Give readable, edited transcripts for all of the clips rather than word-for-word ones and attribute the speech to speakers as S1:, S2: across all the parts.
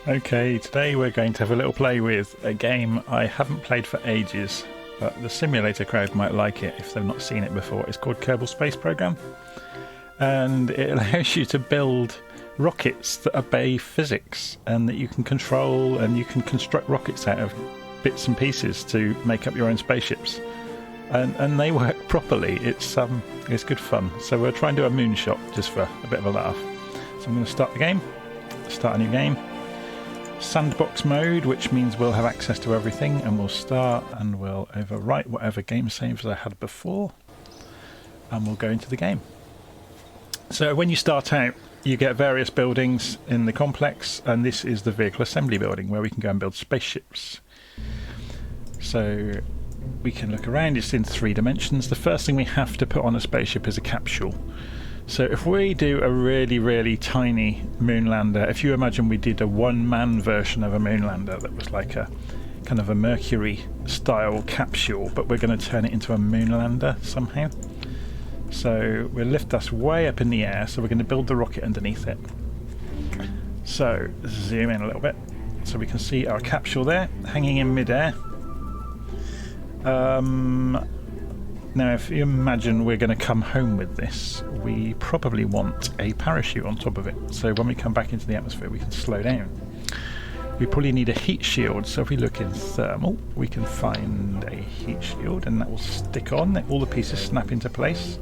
S1: Okay, today we're going to have a little play with a game I haven't played for ages, but the simulator crowd might like it if they've not seen it before. It's called Kerbal Space Programme, and it allows you to build rockets that obey physics and that you can control, and you can construct rockets out of bits and pieces to make up your own spaceships. And they work properly. It's good fun. So we'll try and do a moonshot just for a bit of a laugh. So I'm going to start the game, start a new game. Sandbox mode, which means we'll have access to everything, and we'll start and we'll overwrite whatever game saves I had before, and we'll go into the game. So when you start out, you get various buildings in the complex, and this is the vehicle assembly building where we can go and build spaceships. So we can look around. It's in 3 dimensions. The first thing we have to put on a spaceship is a capsule. So if we do a really, really tiny moonlander, if you imagine we did a one-man version of a moonlander that was like a kind of a Mercury-style capsule, but we're going to turn it into a moonlander somehow. So we'll lift us way up in the air, so we're going to build the rocket underneath it. So zoom in a little bit, so we can see our capsule there, hanging in mid-air. Now, if you imagine we're going to come home with this, we probably want a parachute on top of it. So when we come back into the atmosphere, we can slow down. We probably need a heat shield. So if we look in thermal, we can find a heat shield, and that will stick on. All the pieces snap into place.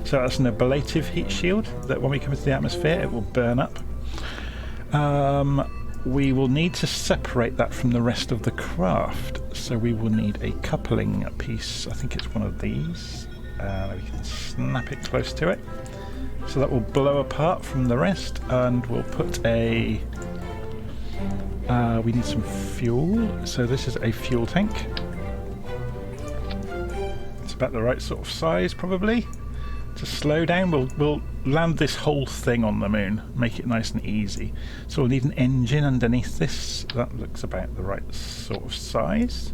S1: So that's an ablative heat shield that when we come into the atmosphere, it will burn up. We will need to separate that from the rest of the craft, so we will need a coupling piece. I think it's one of these. We can snap it close to it, so that will blow apart from the rest, and we'll put a... we need some fuel, so this is a fuel tank. It's about the right sort of size, probably. To slow down, we'll land this whole thing on the moon, make it nice and easy. So we'll need an engine underneath this. That looks about the right sort of size.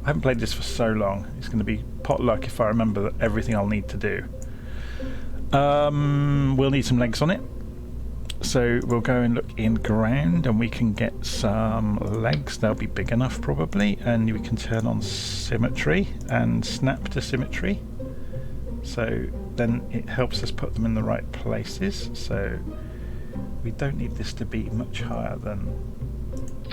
S1: I haven't played this for so long. It's going to be potluck if I remember everything I'll need to do. We'll need some legs on it. So we'll go and look in ground, and we can get some legs. They'll be big enough probably, and we can turn on symmetry and snap to symmetry. So then it helps us put them in the right places. So we don't need this to be much higher than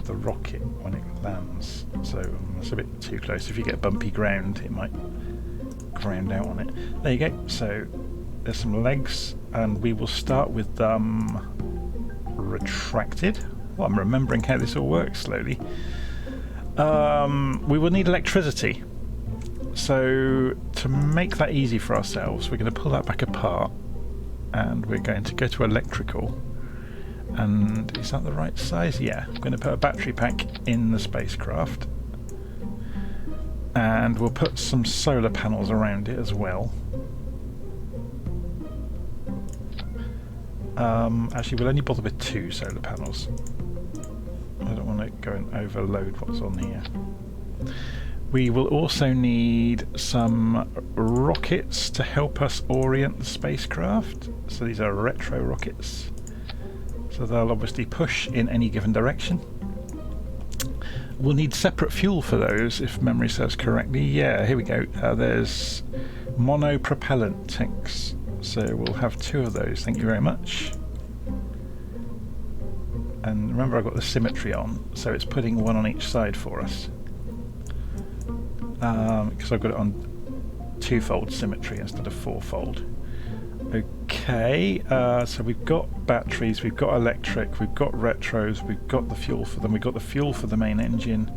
S1: the rocket when it lands. So it's a bit too close. If you get bumpy ground, it might ground out on it. There you go. So there's some legs, and we will start with them retracted. Well, I'm remembering how this all works slowly. We will need electricity. So to make that easy for ourselves, we're going to pull that back apart, and we're going to go to electrical. And is that the right size? Yeah. I'm going to put a battery pack in the spacecraft, and we'll put some solar panels around it as well. Actually, we'll only bother with 2 solar panels. I don't want to go and overload what's on here. We will also need some rockets to help us orient the spacecraft. So these are retro rockets. So they'll obviously push in any given direction. We'll need separate fuel for those, if memory serves correctly. Yeah, here we go. There's monopropellant tanks. So we'll have 2 of those, thank you very much. And remember, I've got the symmetry on, so it's putting 1 on each side for us. Because I've got it on 2-fold symmetry instead of 4-fold. Okay, so we've got batteries, we've got electric, we've got retros, we've got the fuel for them, we've got the fuel for the main engine.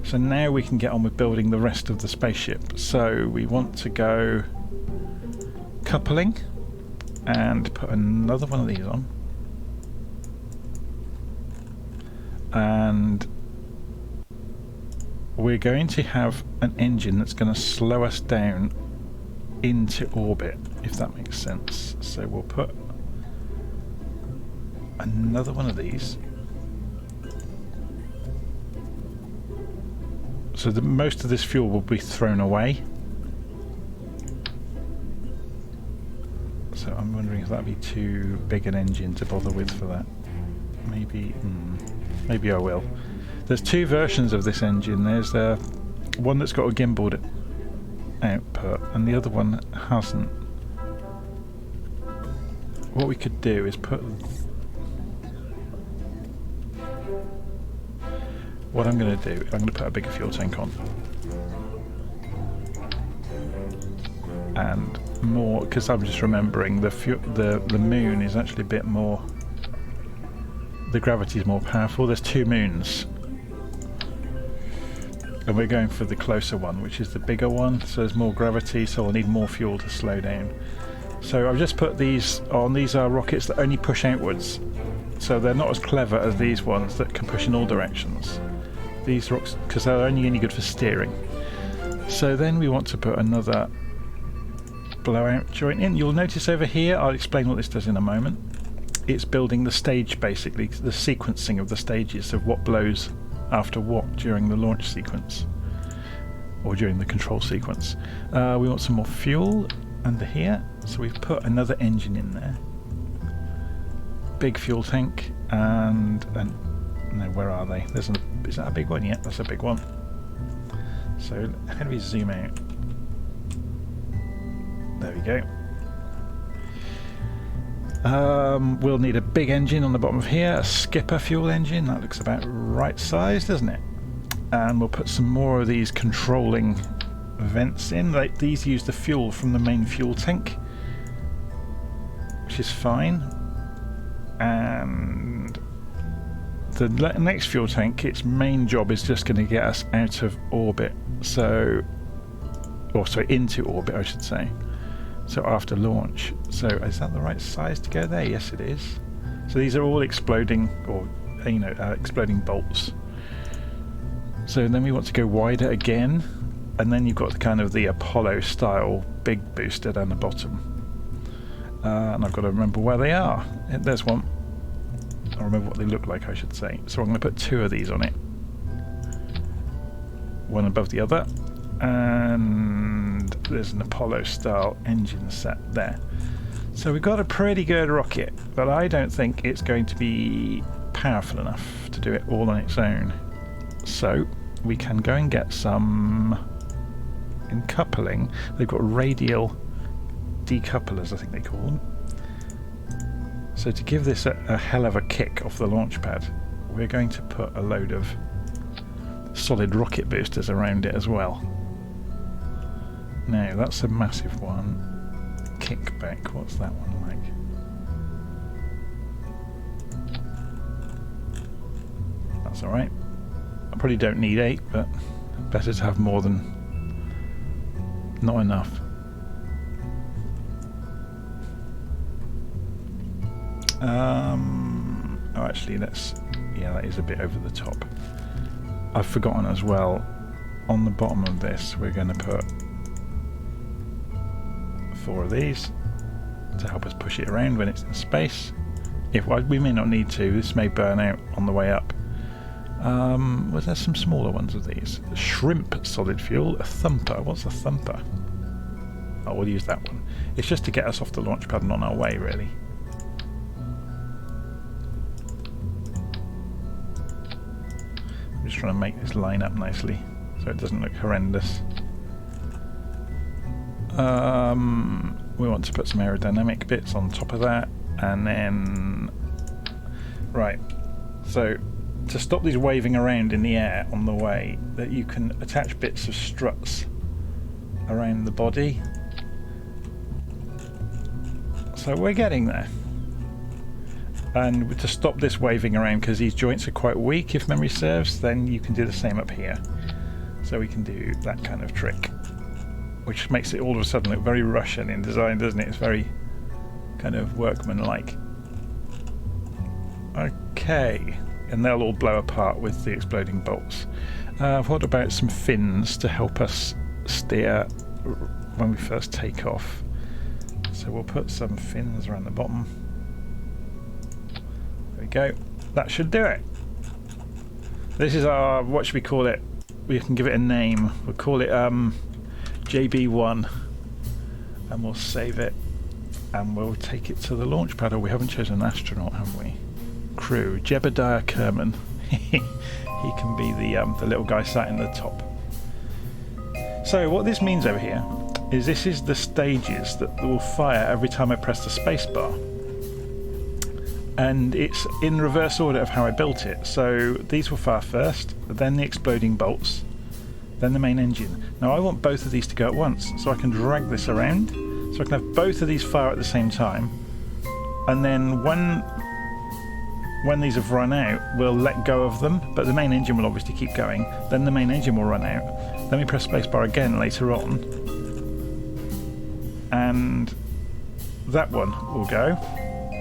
S1: So now we can get on with building the rest of the spaceship. So we want to go coupling and put another one of these on. And we're going to have an engine that's going to slow us down into orbit, if that makes sense. So we'll put another one of these. So most of this fuel will be thrown away. So I'm wondering if that'd be too big an engine to bother with for that. Maybe maybe maybe I will. There's two versions of this engine. There's one that's got a gimbaled output and the other one hasn't. What we could do is put... What I'm going to do, I'm going to put a bigger fuel tank on. And more, because I'm just remembering the moon is actually a bit more... The gravity is more powerful. There's two moons. And we're going for the closer one, which is the bigger one. So there's more gravity, so I'll need more fuel to slow down. So I've just put these on. These are rockets that only push outwards. So they're not as clever as these ones that can push in all directions. These rocks, because they're only any good for steering. So then we want to put another blowout joint in. You'll notice over here, I'll explain what this does in a moment. It's building the stage, basically, the sequencing of the stages of what blows after what during the launch sequence. Or during the control sequence. We want some more fuel under here. So we've put another engine in there. Big fuel tank and no, where are they? Is that a big one? Yeah, that's a big one. So how do we zoom out? There we go. We'll need a big engine on the bottom of here, a skipper fuel engine. That looks about right size, doesn't it? And we'll put some more of these controlling vents in. These use the fuel from the main fuel tank, which is fine. And the next fuel tank, its main job is just going to get us out of orbit. So, or sorry, into orbit, I should say. So after launch. So is that the right size to go there? Yes, it is. So these are all exploding, or exploding bolts. So then we want to go wider again, and then you've got the Apollo style big booster down the bottom. And I've got to remember where they are. There's one. I'll remember what they look like, I should say. So I'm going to put two of these on it. One above the other. And there's an Apollo style engine set there. So we've got a pretty good rocket, but I don't think it's going to be powerful enough to do it all on its own. So we can go and get some in coupling. They've got radial decouplers, I think they call them. So to give this a hell of a kick off the launch pad, we're going to put a load of solid rocket boosters around it as well. Now that's a massive one. Kickback, what's that one like? That's alright. I probably don't need 8, but better to have more than not enough. Oh, actually, yeah, that is a bit over the top. I've forgotten as well, on the bottom of this, we're going to put 4 of these to help us push it around when it's in space. We may not need to, this may burn out on the way up. Was there some smaller ones of these? A shrimp solid fuel, a thumper. What's a thumper? Oh, we'll use that one. It's just to get us off the launch pad and on our way, really. I'm just trying to make this line up nicely so it doesn't look horrendous. We want to put some aerodynamic bits on top of that, and then right, so to stop these waving around in the air on the way, that you can attach bits of struts around the body. So we're getting there. And to stop this waving around, because these joints are quite weak if memory serves, then you can do the same up here. So we can do that kind of trick, which makes it all of a sudden look very Russian in design, doesn't it? It's very kind of workmanlike. Okay, and they'll all blow apart with the exploding bolts. What about some fins to help us steer when we first take off? So we'll put some fins around the bottom. There we go. That should do it. This is our, what should we call it? We can give it a name. We'll call it JB1, and we'll save it, and we'll take it to the launch pad. Oh, we haven't chosen an astronaut, have we? crew, Jebediah Kerman. He can be the little guy sat in the top. So what this means over here is this is the stages that will fire every time I press the space bar. And it's in reverse order of how I built it. So these will fire first, then the exploding bolts, then the main engine. Now I want both of these to go at once, so I can drag this around, so I can have both of these fire at the same time. And then when these have run out, we'll let go of them, but the main engine will obviously keep going. Then the main engine will run out. Then we press spacebar again later on, and that one will go.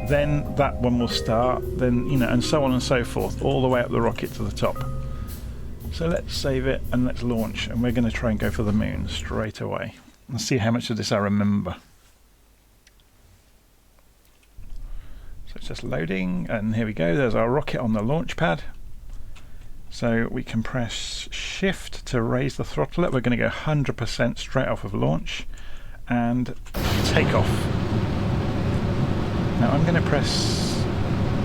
S1: Then that one will start. Then, you know, and so on and so forth, all the way up the rocket to the top. So let's save it and let's launch, and we're going to try and go for the moon straight away. Let's see how much of this I remember. So it's just loading, and here we go. There's our rocket on the launch pad. So we can press shift to raise the throttle up. We're going to go 100% straight off of launch and take off. Now I'm going to press,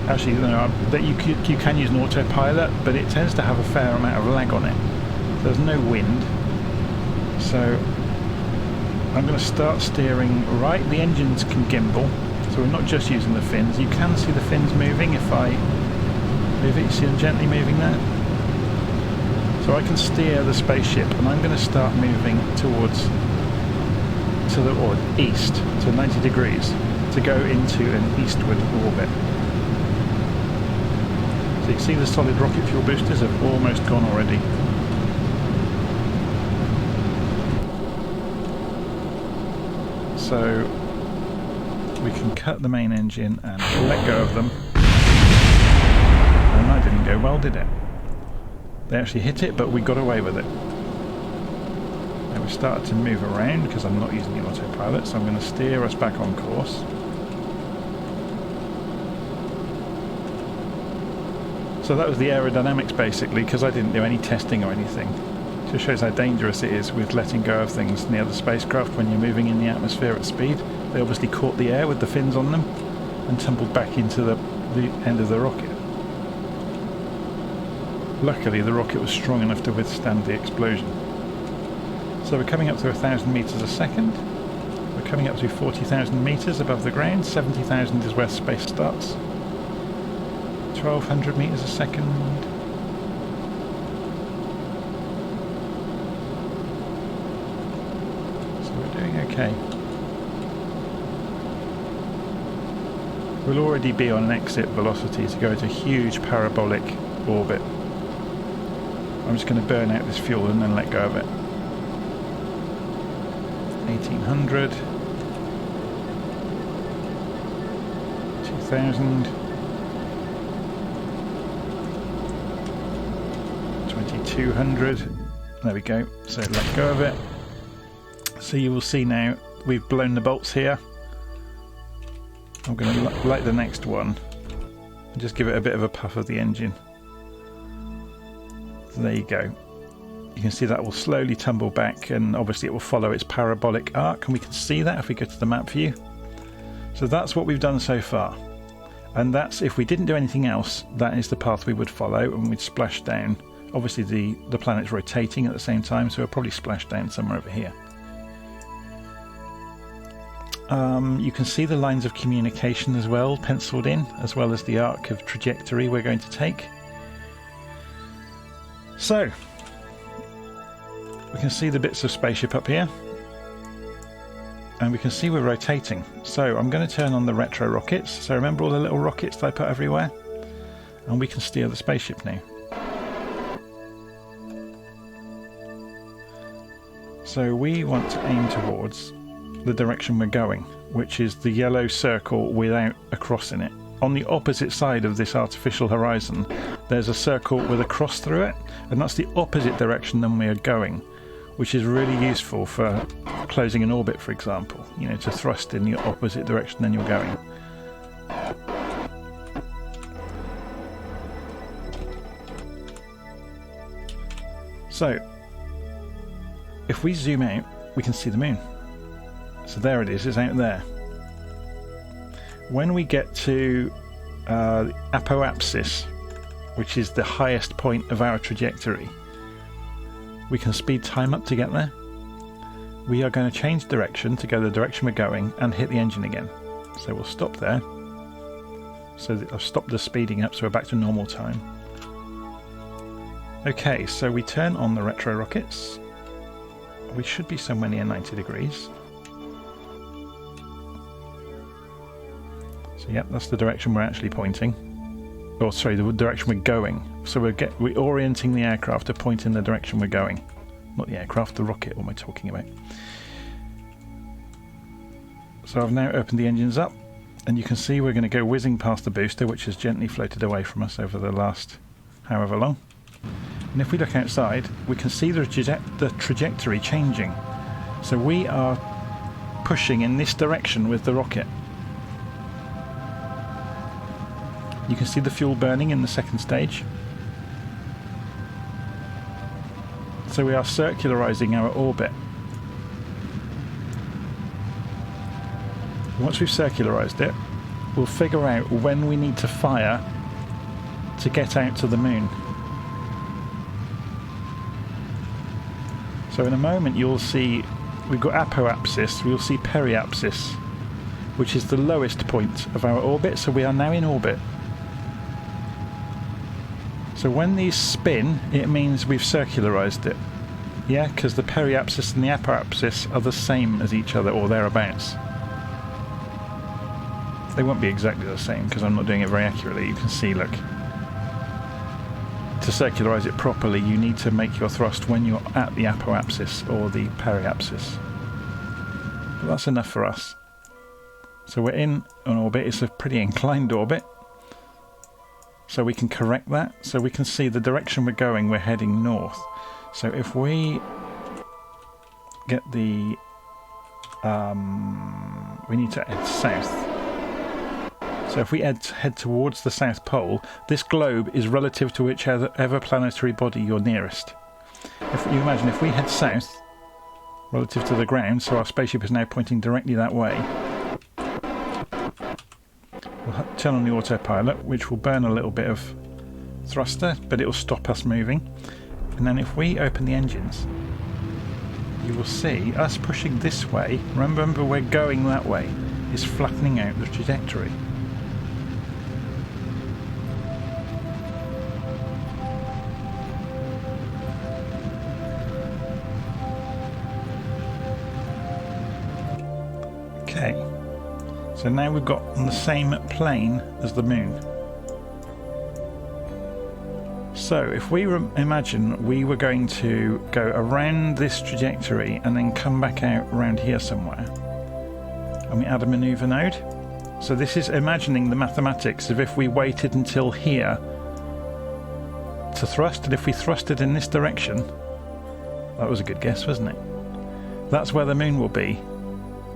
S1: actually no, you can use an autopilot, but it tends to have a fair amount of lag on it. There's no wind, so I'm going to start steering right. The engines can gimbal, so we're not just using the fins. You can see the fins moving if I move it. You see them gently moving there? So I can steer the spaceship, and I'm going to start moving towards east to 90 degrees to go into an eastward orbit. So you can see the solid rocket fuel boosters have almost gone already. So we can cut the main engine and let go of them. And that didn't go well, did it? They actually hit it, but we got away with it. Now we started to move around because I'm not using the autopilot, so I'm going to steer us back on course. So that was the aerodynamics basically, because I didn't do any testing or anything. It just shows how dangerous it is with letting go of things near the spacecraft when you're moving in the atmosphere at speed. They obviously caught the air with the fins on them and tumbled back into the end of the rocket. Luckily the rocket was strong enough to withstand the explosion. So we're coming up to 1,000 meters a second. We're coming up to 40,000 meters above the ground. 70,000 is where space starts. 1,200 meters a second. So we're doing okay. We'll already be on an exit velocity to go into a huge parabolic orbit. I'm just going to burn out this fuel and then let go of it. 1,800. 2,000. 2,200. There we go. So let go of it. So you will see now we've blown the bolts here. I'm going to light the next one and just give it a bit of a puff of the engine. So there you go. You can see that will slowly tumble back, and obviously it will follow its parabolic arc, and we can see that if we go to the map view. So that's what we've done so far. And that's, if we didn't do anything else, that is the path we would follow, and we'd splash down. Obviously the planet's rotating at the same time, so we'll probably splash down somewhere over here. You can see the lines of communication as well, penciled in, as well as the arc of trajectory we're going to take. So, we can see the bits of spaceship up here, and we can see we're rotating. So I'm going to turn on the retro rockets. So remember all the little rockets that I put everywhere? And we can steer the spaceship now. So we want to aim towards the direction we're going, which is the yellow circle without a cross in it. On the opposite side of this artificial horizon, there's a circle with a cross through it, and that's the opposite direction than we are going, which is really useful for closing an orbit, for example, you know, to thrust in the opposite direction than you're going. So, if we zoom out, we can see the moon. So there it is, it's out there. When we get to apoapsis, which is the highest point of our trajectory. We can speed time up to get there. We are going to change direction to go the direction we're going and hit the engine again. So we'll stop there. So I've stopped the speeding up, so we're back to normal time. Okay, so we turn on the retro rockets. We should be somewhere near 90 degrees. So yep, that's the direction we're actually pointing. Oh, sorry, the direction we're going. So we're orienting the aircraft to point in the direction we're going. Not the aircraft, the rocket, what am I talking about? So I've now opened the engines up, and you can see we're going to go whizzing past the booster, which has gently floated away from us over the last however long. And if we look outside, we can see the trajectory changing. So we are pushing in this direction with the rocket. You can see the fuel burning in the second stage. So we are circularizing our orbit. Once we've circularized it, we'll figure out when we need to fire to get out to the moon. So in a moment you'll see we've got apoapsis, we'll see periapsis, which is the lowest point of our orbit, so we are now in orbit. So when these spin, it means we've circularized it. Yeah, because the periapsis and the apoapsis are the same as each other, or thereabouts. They won't be exactly the same, because I'm not doing it very accurately. You can see, look. To circularize it properly, you need to make your thrust when you're at the apoapsis or the periapsis. But that's enough for us. So we're in an orbit. It's a pretty inclined orbit. So we can correct that. So we can see the direction we're going, we're heading north. So if we get the... we need to head south. So if we head towards the South Pole, this globe is relative to whichever planetary body you're nearest. If you imagine, if we head south, relative to the ground, so our spaceship is now pointing directly that way, we'll turn on the autopilot, which will burn a little bit of thruster, but it will stop us moving. And then if we open the engines, you will see us pushing this way. Remember, we're going that way. Is flattening out the trajectory. Okay, so now we've got on the same plane as the moon. So if we imagine we were going to go around this trajectory and then come back out around here somewhere, and we add a manoeuvre node. So this is imagining the mathematics of if we waited until here to thrust, and if we thrusted in this direction, that was a good guess, wasn't it? That's where the moon will be,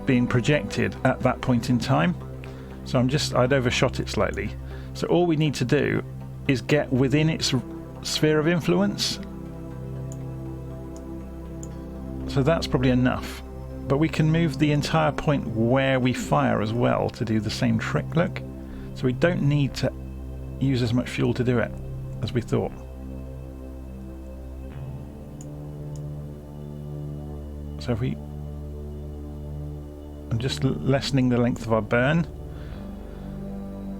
S1: being projected at that point in time. So I'd overshot it slightly. So all we need to do is get within its sphere of influence. So that's probably enough. But we can move the entire point where we fire as well to do the same trick, look. So we don't need to use as much fuel to do it as we thought. So if I'm just lessening the length of our burn.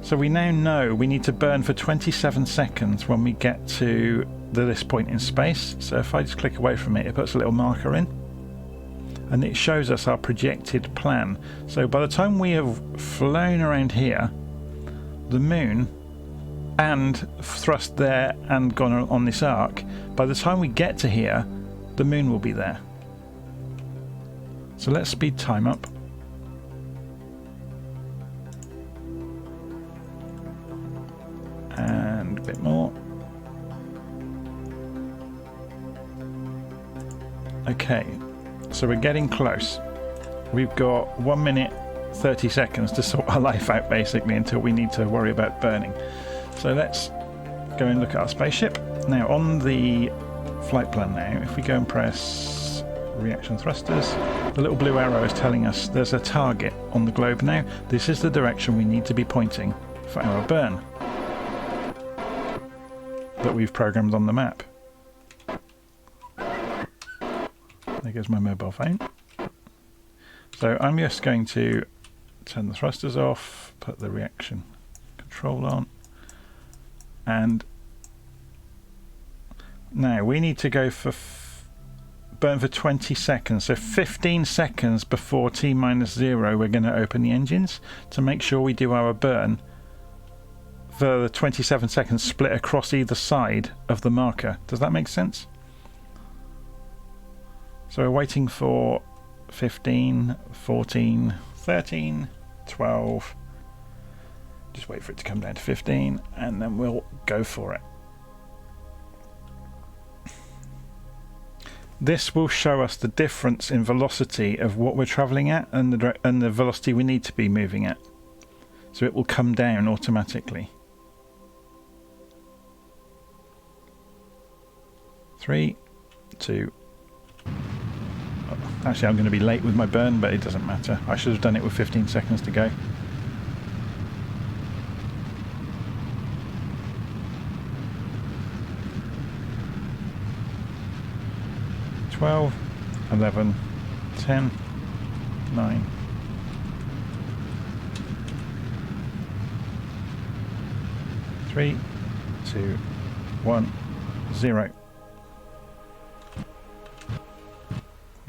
S1: So we now know we need to burn for 27 seconds when we get to this point in space. So if I just click away from it, it puts a little marker in. And it shows us our projected plan. So by the time we have flown around here, the moon, and thrust there and gone on this arc, by the time we get to here, the moon will be there. So let's speed time up. And a bit more. Okay. So we're getting close. We've got 1 minute 30 seconds to sort our life out basically until we need to worry about burning. So let's go and look at our spaceship. Now on the flight plan now, if we go and press reaction thrusters, the little blue arrow is telling us there's a target on the globe now. This is the direction we need to be pointing for our burn that we've programmed on the map. There goes my mobile phone. So I'm just going to turn the thrusters off, put the reaction control on, and now we need to go for burn for 20 seconds. So 15 seconds before T-0 we're going to open the engines to make sure we do our burn for the 27 seconds split across either side of the marker. Does that make sense? So we're waiting for 15, 14, 13, 12. Just wait for it to come down to 15 and then we'll go for it. This will show us the difference in velocity of what we're travelling at and the velocity we need to be moving at. So it will come down automatically. 3, 2. Actually, I'm going to be late with my burn, but it doesn't matter. I should have done it with 15 seconds to go. Twelve, 11, 10, 9, 3, 2, 1, 0.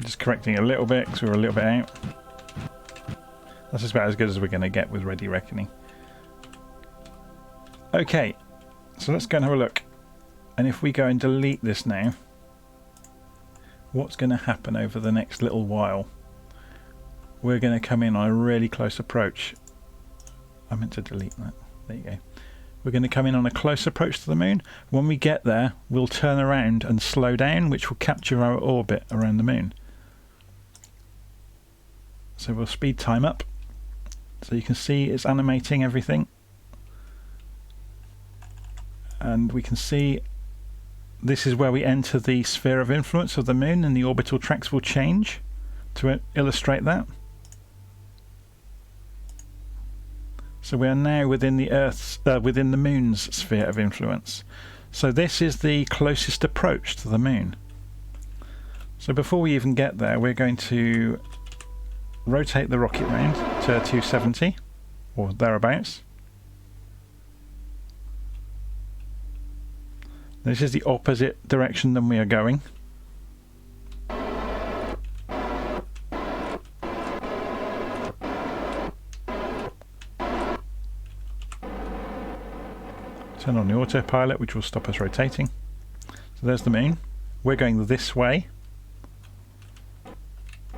S1: Just correcting a little bit because we were a little bit out. That's just about as good as we're going to get with Ready Reckoning. Okay, so let's go and have a look. And if we go and delete this now, what's going to happen over the next little while? We're going to come in on a really close approach. I meant to delete that. There you go. We're going to come in on a close approach to the moon. When we get there, we'll turn around and slow down, which will capture our orbit around the moon. So we'll speed time up. So you can see it's animating everything. And we can see this is where we enter the sphere of influence of the moon, and the orbital tracks will change to illustrate that. So we are now within the within the moon's sphere of influence. So this is the closest approach to the moon. So before we even get there, we're going to rotate the rocket round to 270 or thereabouts. This is the opposite direction than we are going. Turn on the autopilot, which will stop us rotating. So there's the moon. We're going this way.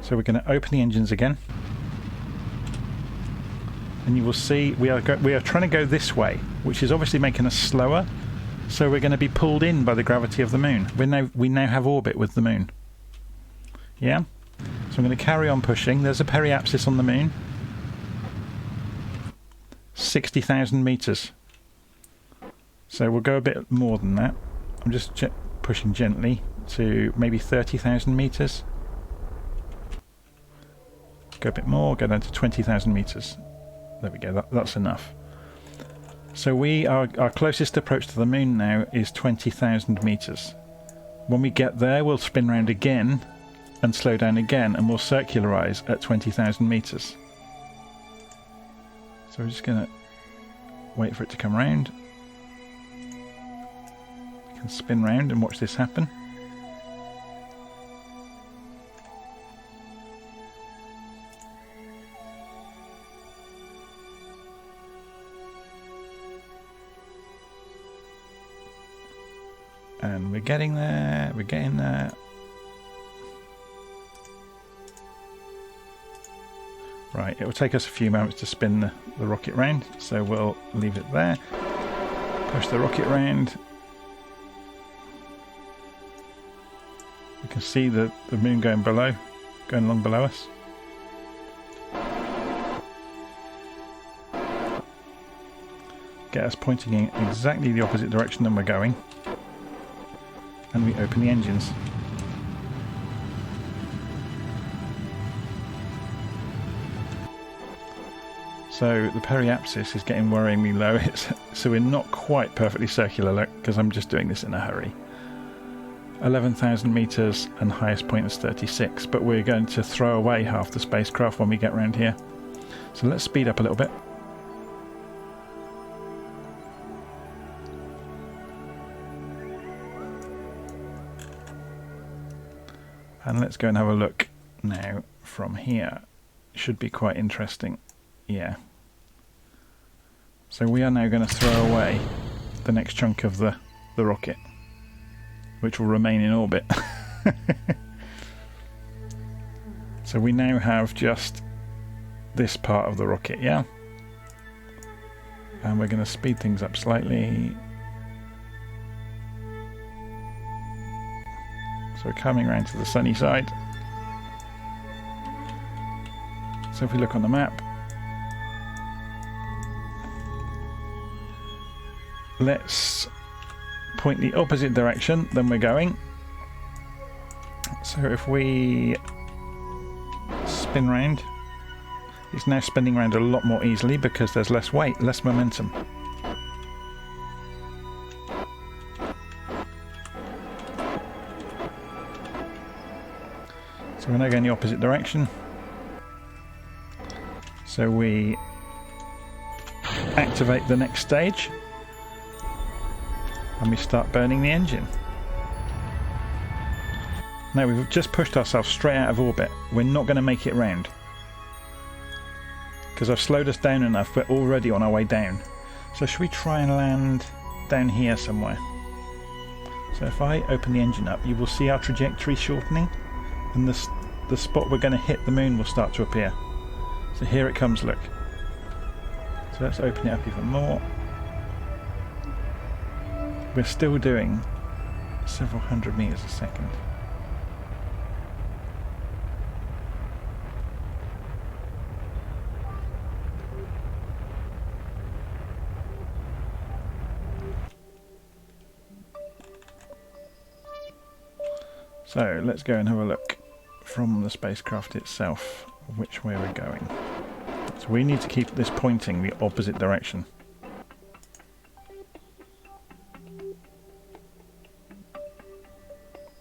S1: So we're going to open the engines again. And you will see we are trying to go this way, which is obviously making us slower. So we're going to be pulled in by the gravity of the moon. We now have orbit with the moon. Yeah? So I'm going to carry on pushing. There's a periapsis on the moon. 60,000 meters. So we'll go a bit more than that. I'm just pushing gently to maybe 30,000 meters. Go a bit more, go down to 20,000 meters. There we go, that's enough. So our closest approach to the moon now is 20,000 meters. When we get there, we'll spin round again and slow down again, and we'll circularize at 20,000 meters. So we're just going to wait for it to come round. We can spin round and watch this happen. And we're getting there, we're getting there. Right, it will take us a few moments to spin the rocket round, so we'll leave it there. Push the rocket round. We can see the moon going along below us. Get us pointing in exactly the opposite direction than we're going. And we open the engines. So the periapsis is getting worryingly low, so we're not quite perfectly circular because I'm just doing this in a hurry. 11,000 metres and highest point is 36, but we're going to throw away half the spacecraft when we get round here. So let's speed up a little bit. And let's go and have a look now from here. Should be quite interesting. Yeah. So we are now going to throw away the next chunk of the rocket, which will remain in orbit. So we now have just this part of the rocket, yeah? And we're going to speed things up slightly. So we're coming around to the sunny side. So if we look on the map, let's point the opposite direction than we're going. So if we spin round, it's now spinning around a lot more easily because there's less weight, less momentum. So we're now going the opposite direction. So we activate the next stage and we start burning the engine. Now we've just pushed ourselves straight out of orbit. We're not going to make it round because I've slowed us down enough. We're already on our way down. So should we try and land down here somewhere? So if I open the engine up, you will see our trajectory shortening, and the spot we're going to hit the moon will start to appear. So here it comes, look. So let's open it up even more. We're still doing several hundred meters a second. So let's go and have a look from the spacecraft itself which way we're going. So we need to keep this pointing the opposite direction.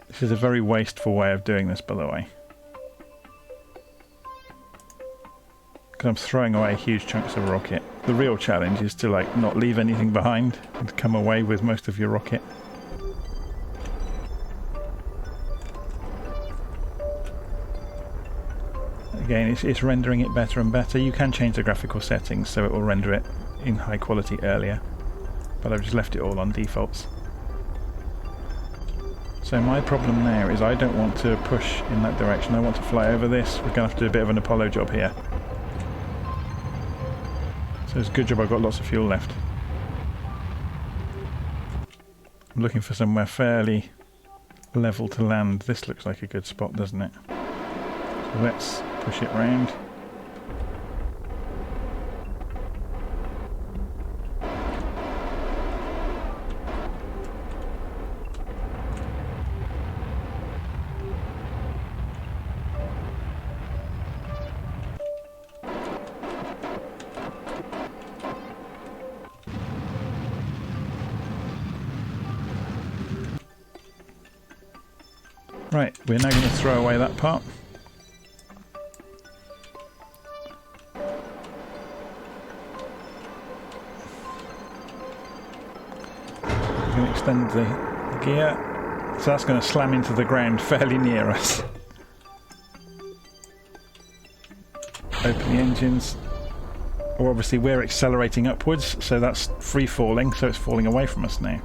S1: This is a very wasteful way of doing this, by the way, because I'm throwing away huge chunks of rocket. The real challenge is to not leave anything behind and come away with most of your rocket. Again, it's rendering it better and better. You can change the graphical settings so it will render it in high quality earlier, but I've just left it all on defaults. So my problem now is I don't want to push in that direction. I want to fly over this. We're going to have to do a bit of an Apollo job here. So it's a good job I've got lots of fuel left. I'm looking for somewhere fairly level to land. This looks like a good spot, doesn't it? So let's push it round. Right, we're now going to throw away that part. We're going to extend the gear, so that's going to slam into the ground fairly near us. Open the engines. Well, obviously we're accelerating upwards, so that's free falling, so it's falling away from us now.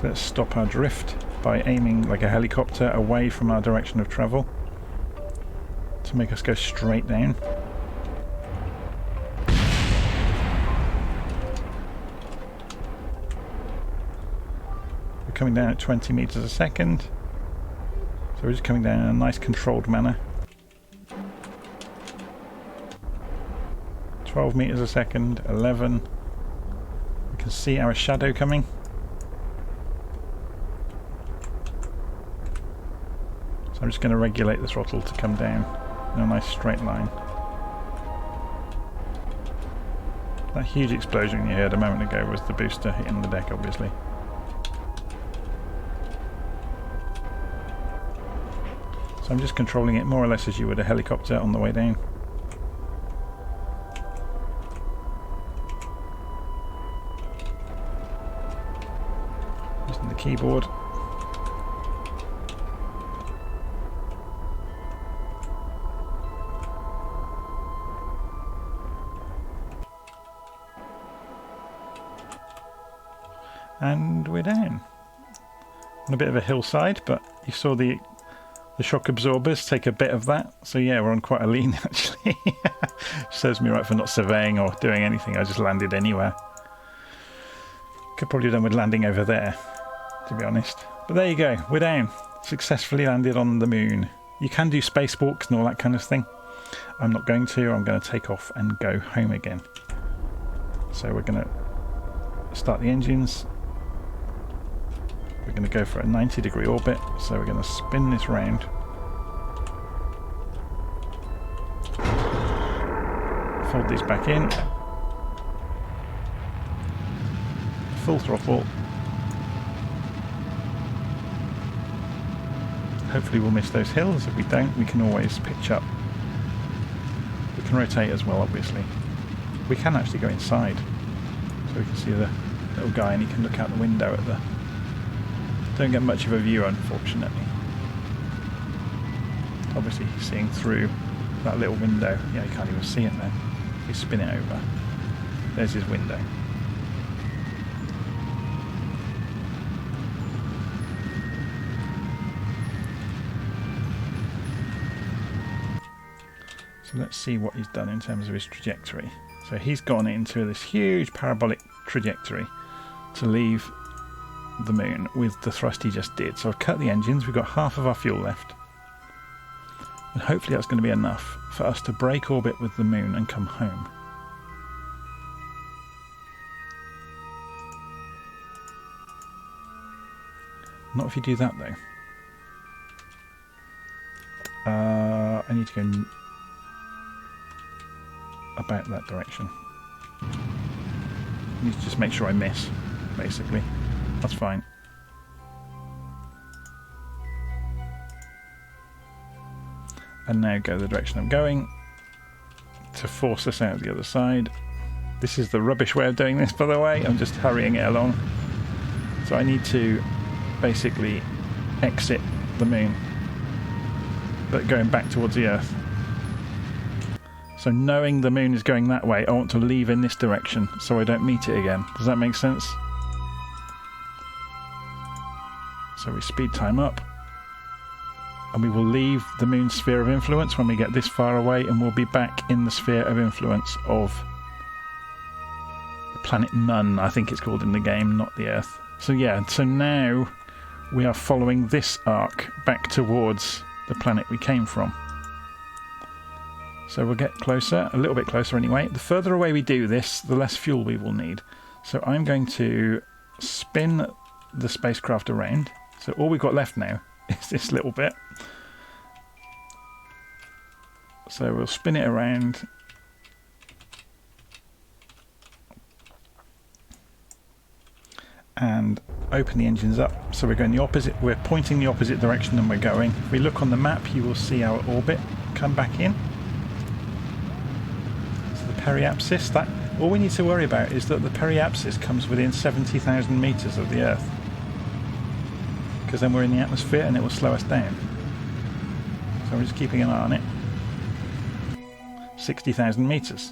S1: Let's stop our drift by aiming like a helicopter away from our direction of travel to make us go straight down. We're coming down at 20 meters a second, so we're just coming down in a nice controlled manner. 12 meters a second, 11. We can see our shadow coming. I'm just going to regulate the throttle to come down. in a nice straight line. That huge explosion you heard a moment ago was the booster hitting the deck, obviously. So I'm just controlling it more or less as you would a helicopter on the way down. Using the keyboard. And we're down. On a bit of a hillside, but you saw the shock absorbers take a bit of that. So yeah, we're on quite a lean actually. Serves me right for not surveying or doing anything. I just landed anywhere. Could probably have done with landing over there, to be honest. But there you go, we're down. Successfully landed on the moon. You can do spacewalks and all that kind of thing. I'm not going to. I'm going to take off and go home again. So we're going to start the engines. We're going to go for a 90-degree orbit, so we're going to spin this round. Fold these back in. Full throttle. Hopefully we'll miss those hills. If we don't, we can always pitch up. We can rotate as well, obviously. We can actually go inside, so we can see the little guy and he can look out the window at the... Don't get much of a view, unfortunately. Obviously he's seeing through that little window. Yeah, you can't even see it now. If we spin it over, there's his window. So let's see what he's done in terms of his trajectory. So he's gone into this huge parabolic trajectory to leave the moon with the thrust he just did. So I've cut the engines, we've got half of our fuel left, and hopefully that's going to be enough for us to break orbit with the moon and come home. Not if you do that though. I need to go about that direction. I need to just make sure I miss, basically. That's fine. And now go the direction I'm going to force us out the other side. This is the rubbish way of doing this, by the way. I'm just hurrying it along. So I need to basically exit the moon, but going back towards the Earth. So knowing the moon is going that way, I want to leave in this direction so I don't meet it again. Does that make sense? So we speed time up, and we will leave the moon's sphere of influence when we get this far away, and we'll be back in the sphere of influence of the planet Mun, I think it's called in the game, not the Earth. So yeah, so now we are following this arc back towards the planet we came from. So we'll get closer, a little bit closer anyway. The further away we do this, the less fuel we will need. So I'm going to spin the spacecraft around. So all we've got left now is this little bit. So we'll spin it around. And open the engines up. So we're going the opposite, we're pointing the opposite direction than we're going. If we look on the map, you will see our orbit come back in. So the periapsis, that all we need to worry about is that the periapsis comes within 70,000 meters of the Earth. Because then we're in the atmosphere and it will slow us down. So we're just keeping an eye on it. 60,000 meters.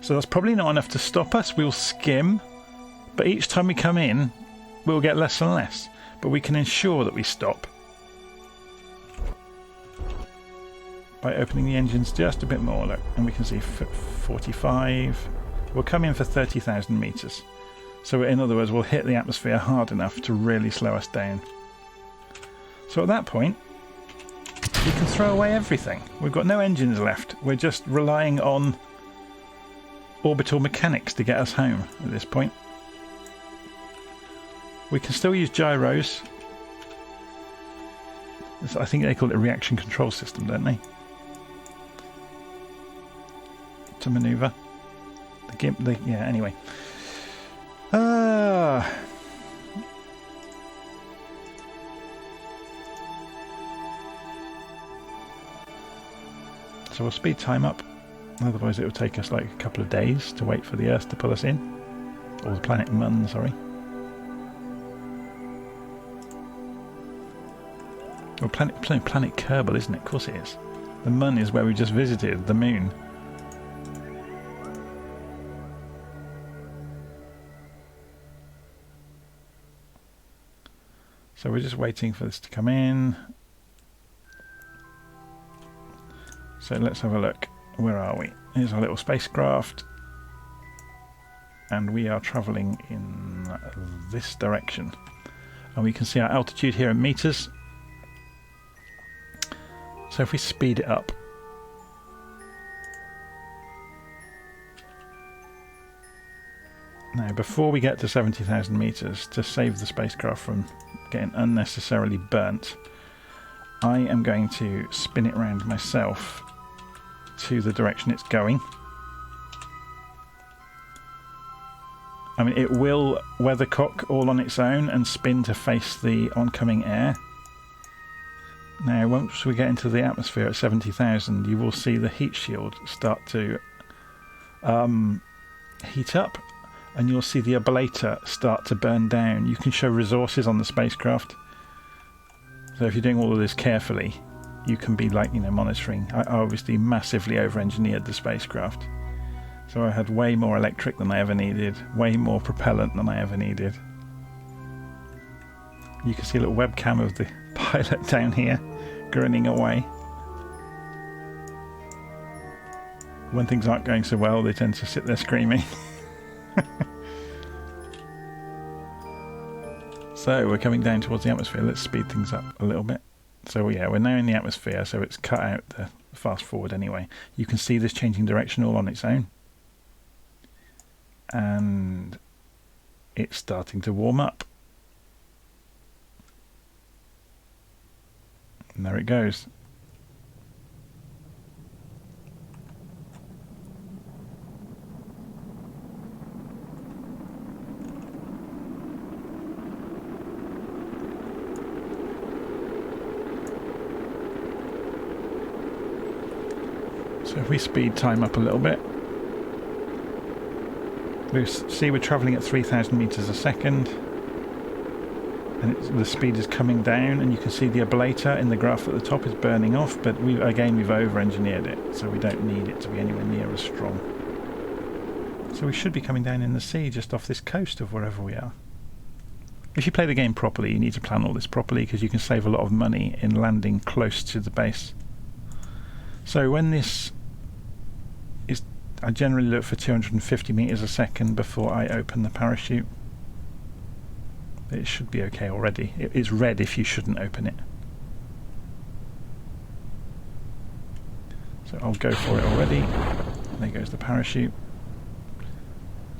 S1: So that's probably not enough to stop us. We'll skim, but each time we come in, we'll get less and less. But we can ensure that we stop by opening the engines just a bit more. Look, and we can see 45. We'll come in for 30,000 meters. So in other words, we'll hit the atmosphere hard enough to really slow us down. So at that point, we can throw away everything. We've got no engines left. We're just relying on orbital mechanics to get us home at this point. We can still use gyros. I think they call it a reaction control system, don't they? to manoeuvre. Yeah, anyway. So we'll speed time up, otherwise it will take us like a couple of days to wait for the Earth to pull us in. Or the planet Mun, sorry. Well, planet Kerbal, isn't it? Of course it is. The Mun is where we just visited, the moon. So we're just waiting for this to come in. So let's have a look. Where are we? Here's our little spacecraft. And we are travelling in this direction. And we can see our altitude here in meters. So if we speed it up. Now, before we get to 70,000 meters, to save the spacecraft from getting unnecessarily burnt, I am going to spin it around myself to the direction it's going. I mean, it will weathercock all on its own and spin to face the oncoming air. Now, once we get into the atmosphere at 70,000, you will see the heat shield start to heat up, and you'll see the ablator start to burn down. You can show resources on the spacecraft. So if you're doing all of this carefully, you can be like, monitoring. I obviously massively over-engineered the spacecraft. So I had way more electric than I ever needed, way more propellant than I ever needed. You can see a little webcam of the pilot down here, grinning away. When things aren't going so well, they tend to sit there screaming. So we're coming down towards the atmosphere. Let's speed things up a little bit. So yeah, we're now in the atmosphere, so it's cut out the fast forward anyway. You can see this changing direction all on its own. And it's starting to warm up. And there it goes. So if we speed time up a little bit, we see we're travelling at 3,000 meters a second, and the speed is coming down, and you can see the ablator in the graph at the top is burning off, but we've over-engineered it, so we don't need it to be anywhere near as strong. So we should be coming down in the sea just off this coast of wherever we are. If you play the game properly, you need to plan all this properly, because you can save a lot of money in landing close to the base. So when this is, I generally look for 250 meters a second before I open the parachute. It should be okay already. It's red if you shouldn't open it. So I'll go for it already. There goes the parachute.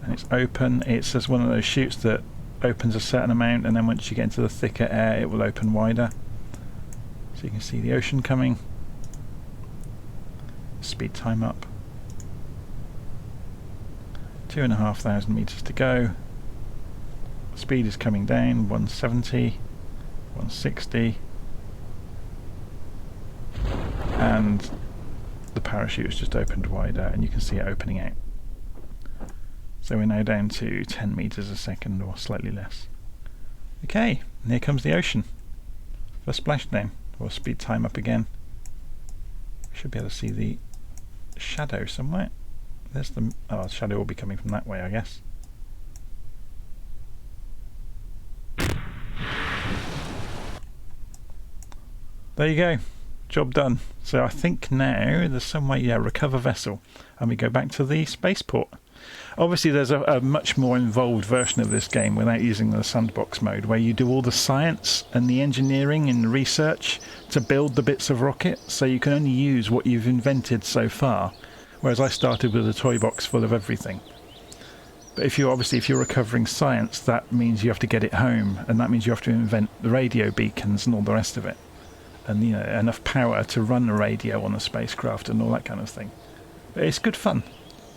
S1: And it's open. It's just one of those chutes that opens a certain amount, and then once you get into the thicker air it will open wider. So you can see the ocean coming. Speed time up. 2,500 meters to go. Speed is coming down, 170, 160, and the parachute has just opened wider, and you can see it opening out. So we're now down to 10 meters a second, or slightly less. Okay, and here comes the ocean for splashdown. We'll speed time up again. We should be able to see the shadow somewhere. There's the shadow will be coming from that way, I guess. There you go, job done. So I think now there's some way, recover vessel, and we go back to the spaceport. Obviously there's a much more involved version of this game without using the sandbox mode, where you do all the science and the engineering and the research to build the bits of rocket, so you can only use what you've invented so far, whereas I started with a toy box full of everything. But if you're recovering science, that means you have to get it home, and that means you have to invent the radio beacons and all the rest of it, and enough power to run a radio on a spacecraft and all that kind of thing. But it's good fun.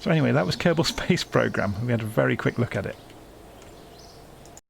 S1: So anyway, that was Kerbal Space Programme. We had a very quick look at it.